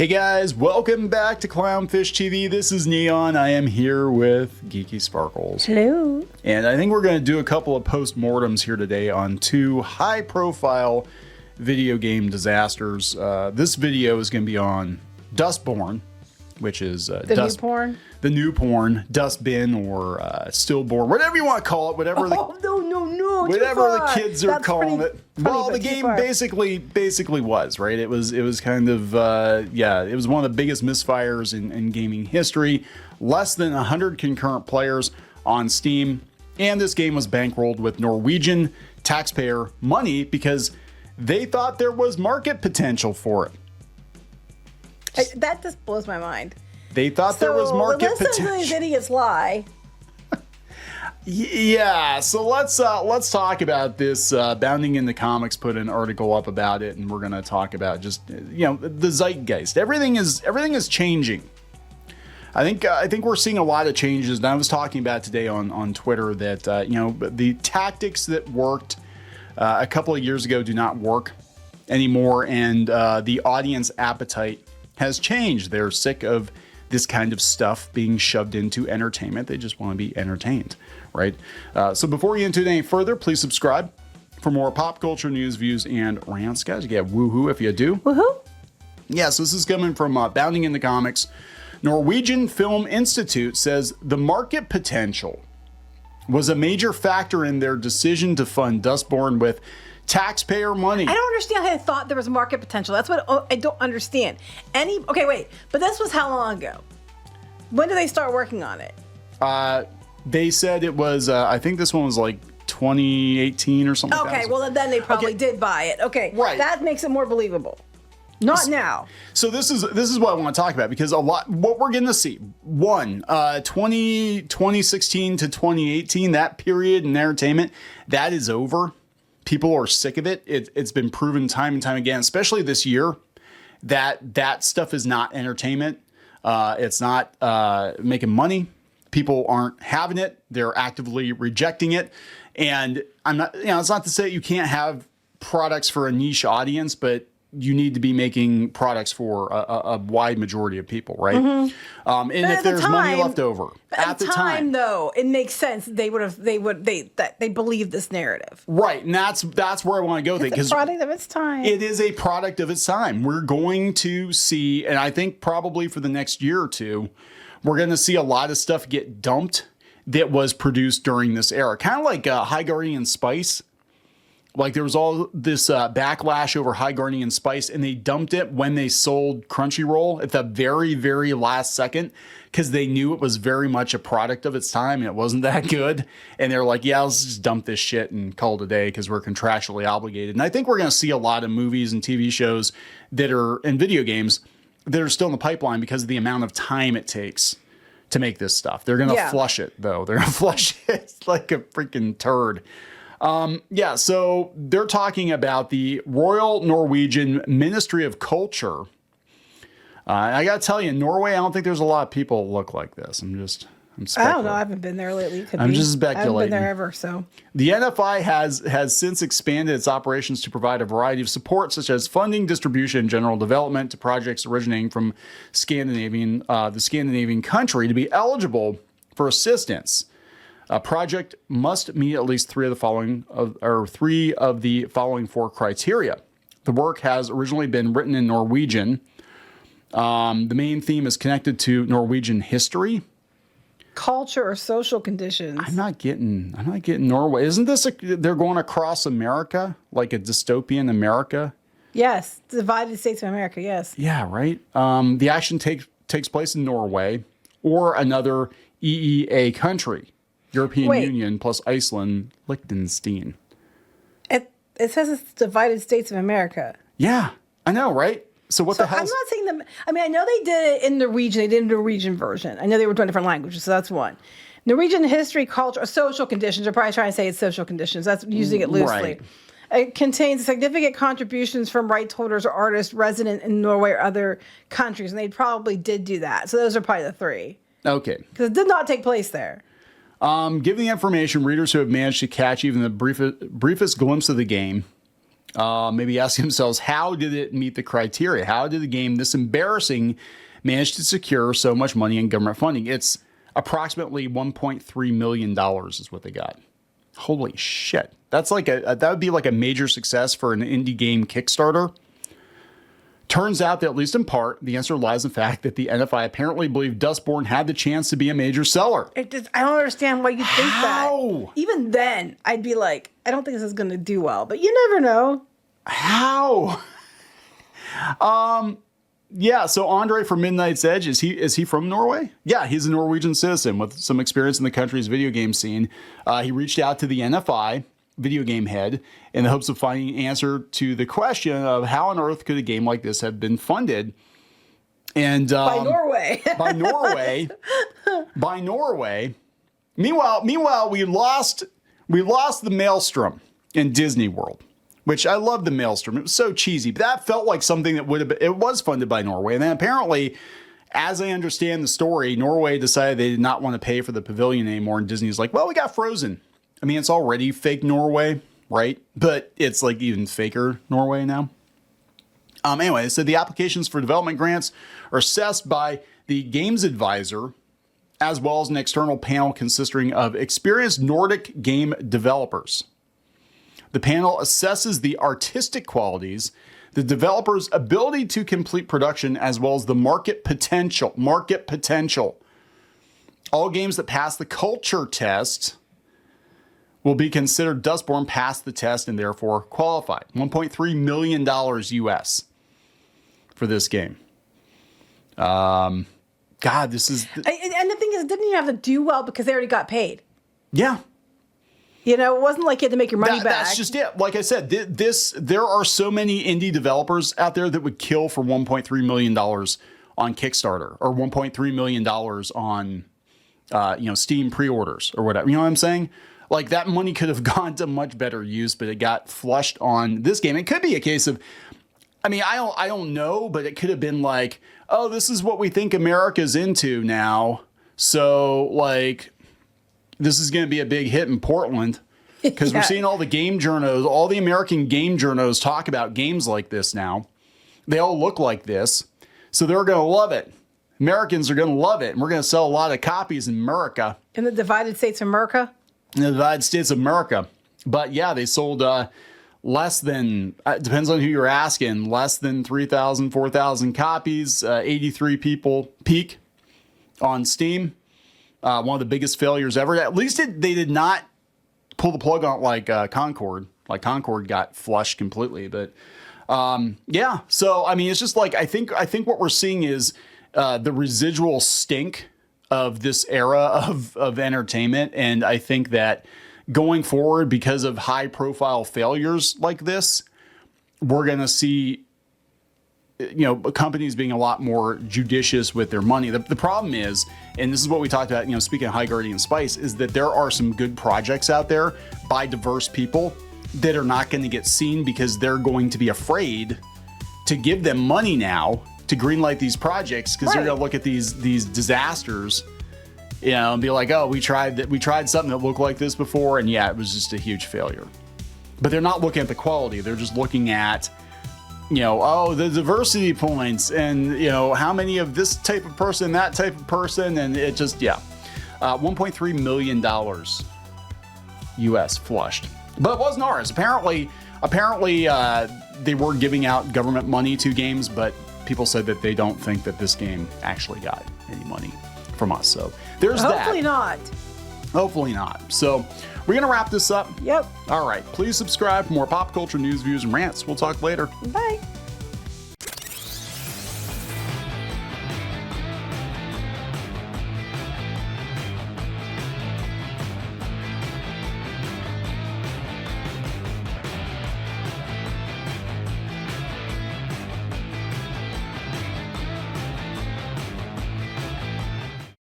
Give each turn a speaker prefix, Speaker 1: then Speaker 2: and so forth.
Speaker 1: Hey guys, welcome back to Clownfish TV. This is Kneon. I am here with Geeky Sparkles.
Speaker 2: Hello.
Speaker 1: And I think we're going to do a couple of post-mortems here today on two high-profile video game disasters. This video is going to be on Dustborn, which is the new porn, dustbin, or stillborn, whatever you want to call it, whatever the whatever the kids are calling it. Well, the game basically was right. It was kind of it was one of the biggest misfires in gaming history. Less than 100 concurrent players on Steam, and this game was bankrolled with Norwegian taxpayer money because they thought there was market potential for it.
Speaker 2: That just blows my mind.
Speaker 1: They thought there was market potential.
Speaker 2: Listen to these idiots lie.
Speaker 1: Yeah, so let's talk about this. Bounding in the Comics put an article up about it, and we're going to talk about just the zeitgeist. Everything is changing. I think we're seeing a lot of changes. And I was talking about today on Twitter that the tactics that worked a couple of years ago do not work anymore, and the audience appetite has changed. They're sick of this kind of stuff being shoved into entertainment. They just want to be entertained, right? So before we get into it any further, please subscribe for more pop culture news, views, and rants. Guys, you get woohoo if you do.
Speaker 2: Woohoo?
Speaker 1: Yeah, so this is coming from Bounding in the Comics. Norwegian Film Institute says the market potential was a major factor in their decision to fund Dustborn with taxpayer money.
Speaker 2: I don't understand how they thought there was market potential. That's what I don't understand. Okay, wait, but this was how long ago? When did they start working on it?
Speaker 1: They said it was, I think this one was like 2018 or something like that.
Speaker 2: Okay, well then they probably did buy it. Okay,
Speaker 1: right.
Speaker 2: That makes it more believable. Not now.
Speaker 1: So this is what I want to talk about, because what we're going to see, 2016 to 2018, that period in entertainment, that is over. People are sick of it. It's been proven time and time again, especially this year, that stuff is not entertainment. It's not making money. People aren't having it. They're actively rejecting it. And I'm not, it's not to say you can't have products for a niche audience, but you need to be making products for a wide majority of people, right? Mm-hmm. And if there's money left over
Speaker 2: at the time, though, it makes sense. They believe this narrative,
Speaker 1: right? And that's where I want to go.
Speaker 2: It's a product of its time.
Speaker 1: It is a product of its time. We're going to see, and I think probably for the next year or two, we're going to see a lot of stuff get dumped that was produced during this era, kind of like High Guardian Spice. Like there was all this backlash over High Guardian Spice, and they dumped it when they sold Crunchyroll at the very, very last second, because they knew it was very much a product of its time and it wasn't that good. And they're like, yeah, let's just dump this shit and call it a day because we're contractually obligated. And I think we're going to see a lot of movies and TV shows that are in video games that are still in the pipeline because of the amount of time it takes to make this stuff. They're going to flush it, though. They're going to flush it like a freaking turd. So they're talking about the Royal Norwegian Ministry of Culture. I got to tell you, in Norway, I don't think there's a lot of people that look like this. I'm speculating.
Speaker 2: I don't know. I haven't been there lately.
Speaker 1: I'm just speculating.
Speaker 2: I haven't been there ever, so.
Speaker 1: The NFI has since expanded its operations to provide a variety of support, such as funding, distribution, and general development to projects originating from the Scandinavian country. To be eligible for assistance, a project must meet at least three of the following four criteria. The work has originally been written in Norwegian. The main theme is connected to Norwegian history,
Speaker 2: culture, or social conditions.
Speaker 1: I'm not getting Norway. Isn't this they're going across America, like a dystopian America?
Speaker 2: Yes, divided States of America. Yes.
Speaker 1: Yeah, right. The action takes place in Norway or another EEA country. European Union plus Iceland, Liechtenstein.
Speaker 2: It says it's divided States of America.
Speaker 1: Yeah, I know, right? So the hell?
Speaker 2: I'm not saying them. I mean, I know they did it in Norwegian. They did a Norwegian version. I know they were doing different languages, so that's one. Norwegian history, culture, social conditions. They're probably trying to say it's social conditions. That's using it loosely.
Speaker 1: Right.
Speaker 2: It contains significant contributions from rights holders or artists resident in Norway or other countries, and they probably did do that. So those are probably the three.
Speaker 1: Okay.
Speaker 2: Because it did not take place there.
Speaker 1: Given the information, readers who have managed to catch even the briefest glimpse of the game maybe asking themselves, how did it meet the criteria? How did the game this embarrassing manage to secure so much money in government funding? It's approximately $1.3 million is what they got. Holy shit. That's like that would be like a major success for an indie game Kickstarter. Turns out that, at least in part, the answer lies in the fact that the NFI apparently believed Dustborn had the chance to be a major seller.
Speaker 2: I don't understand why you think that. Even then, I'd be like, I don't think this is going to do well, but you never know.
Speaker 1: How? Yeah, so Andre from Midnight's Edge, is he from Norway? Yeah, he's a Norwegian citizen with some experience in the country's video game scene. He reached out to the NFI video game head in the hopes of finding an answer to the question of how on earth could a game like this have been funded. And
Speaker 2: by Norway.
Speaker 1: by Norway. Meanwhile, we lost the Maelstrom in Disney World, which I love the Maelstrom. It was so cheesy, but that felt like something that would have been, it was funded by Norway. And then apparently, as I understand the story, Norway decided they did not want to pay for the pavilion anymore. And Disney's like, well, we got Frozen. I mean, it's already fake Norway, right? But it's like even faker Norway now. Anyway, so the applications for development grants are assessed by the games advisor, as well as an external panel consisting of experienced Nordic game developers. The panel assesses the artistic qualities, the developer's ability to complete production, as well as the market potential. All games that pass the culture test will be considered Dustborn passed the test and therefore qualified. $1.3 million US for this game. God, this is...
Speaker 2: And the thing is, it didn't even have to do well because they already got paid.
Speaker 1: Yeah.
Speaker 2: You know, it wasn't like you had to make your money back.
Speaker 1: That's just it. Like I said, there are so many indie developers out there that would kill for $1.3 million on Kickstarter or $1.3 million on, Steam pre-orders or whatever. You know what I'm saying? Like that money could have gone to much better use, but it got flushed on this game. It could be a case of, I mean, I don't know, but it could have been like, oh, this is what we think America's into now. So like, this is going to be a big hit in Portland because we're seeing all the game journos, all the American game journos talk about games like this now. They all look like this. So they're going to love it. Americans are going to love it. And we're going to sell a lot of copies in America.
Speaker 2: In the divided states of America?
Speaker 1: In the United States of America. But yeah, they sold less than, depends on who you're asking, less than 3,000, 4,000 copies, 83 people peak on Steam. One of the biggest failures ever. At least they did not pull the plug on like Concord. Like Concord got flushed completely. But yeah, so I mean, it's just like I think what we're seeing is the residual stink of this era of entertainment. And I think that going forward, because of high profile failures like this, we're going to see, companies being a lot more judicious with their money. The problem is, and this is what we talked about, speaking of High Guardian Spice, is that there are some good projects out there by diverse people that are not going to get seen because they're going to be afraid to give them money now to greenlight these projects because they're going to look at these disasters, and be like, oh, we tried something that looked like this before, and yeah, it was just a huge failure. But they're not looking at the quality; they're just looking at, the diversity points, and how many of this type of person, that type of person, and it just $1.3 million US flushed, but it wasn't ours. Apparently, they were giving out government money to games, but people said that they don't think that this game actually got any money from us. So there's
Speaker 2: Hopefully not.
Speaker 1: Hopefully not. So we're going to wrap this up.
Speaker 2: Yep.
Speaker 1: All right. Please subscribe for more pop culture news, views, and rants. We'll talk later.
Speaker 2: Bye.